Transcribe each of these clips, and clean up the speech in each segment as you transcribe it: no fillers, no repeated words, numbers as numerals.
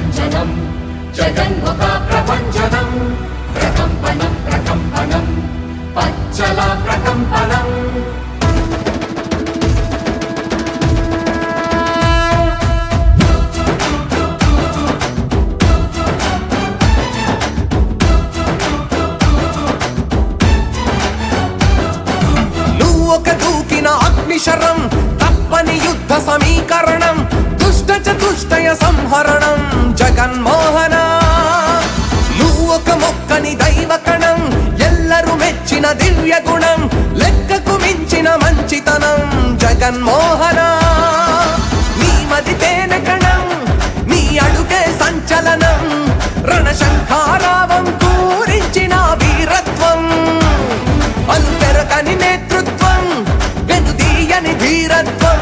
ప్రభంజనం జగన్ముఖ ప్రభంజనం ప్రకంపనం ప్రకంపనం పచ్చల ప్రకంపనం ఒక దూకిన అగ్నిశరం తప్పని యుద్ధ సమీకరణం దుష్ట చతుష్టయ సంహరణం జగన్మోహన నువ్వు ఒక మొక్కని దైవకణం ఎల్లరూ మెచ్చిన దివ్య గుణం లెక్కకు మించిన మంచితనం జగన్మోహన నీ మది తేనె కణం నీ అడుగే సంచలనం రణశంఖారావం పూరించిన వీరత్వం అలుపెరకని నేతృత్వం వెనుదీయని ధీరత్వం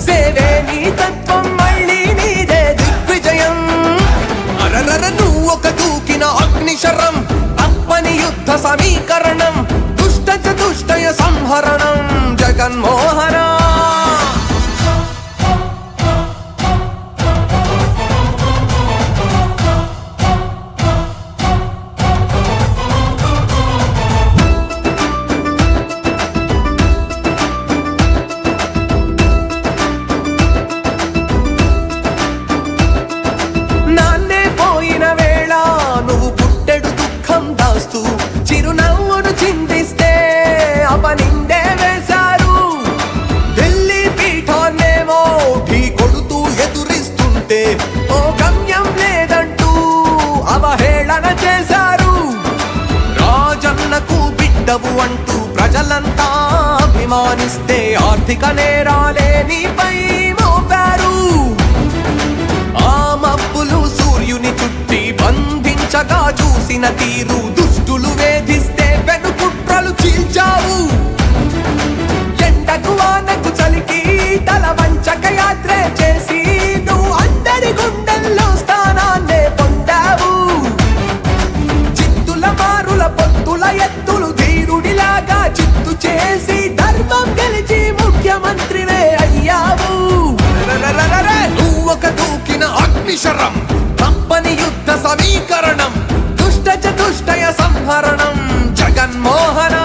సేవే నీ తత్వం మళ్ళీ నీదే దిగ్విజయం అరరర నువ్వు ఒక దూకిన అగ్నిశరం తప్పని యుద్ధ సమీకరణం దుష్ట చతుష్టయ సంహరణం జగన్మోహన చిరునవ్వును చిందిస్తే అపనిందే వేశారు ఢిల్లీ పీఠాన్నేమో ఢీ కొడుతూ ఎదురిస్తుంటే ఓ గమ్యం లేదంటూ అవహేళన చేశారు రాజన్నకు బిడ్డవు అంటూ ప్రజలంతా అభిమానిస్తే ఆర్థిక నేరాలే నీపై మోపారు ఆ మబ్బులు సూర్యుని చుట్టి బంధించగా చూసిన తీరు దుష్టులు వేధిస్తే వెనుకుట్రలు చీల్చావు ఎండకు వానకు చలికి తల వంచక యాత్రే చేసి నువ్వు అందరి గుండెల్లో స్థానాన్నే పొందావు చిత్తుల మారుల పొత్తుల ఎత్తులు ధీరుడిలాగా చిత్తు చేసి ధర్మం గెలిచి ముఖ్యమంత్రివే అయ్యావు నువ్వు ఒక దూకిన అగ్నిశరం తప్పని యుద్ధ సమీకరణం దుష్ట చతుష్టయ సంహరణం జగన్మోహన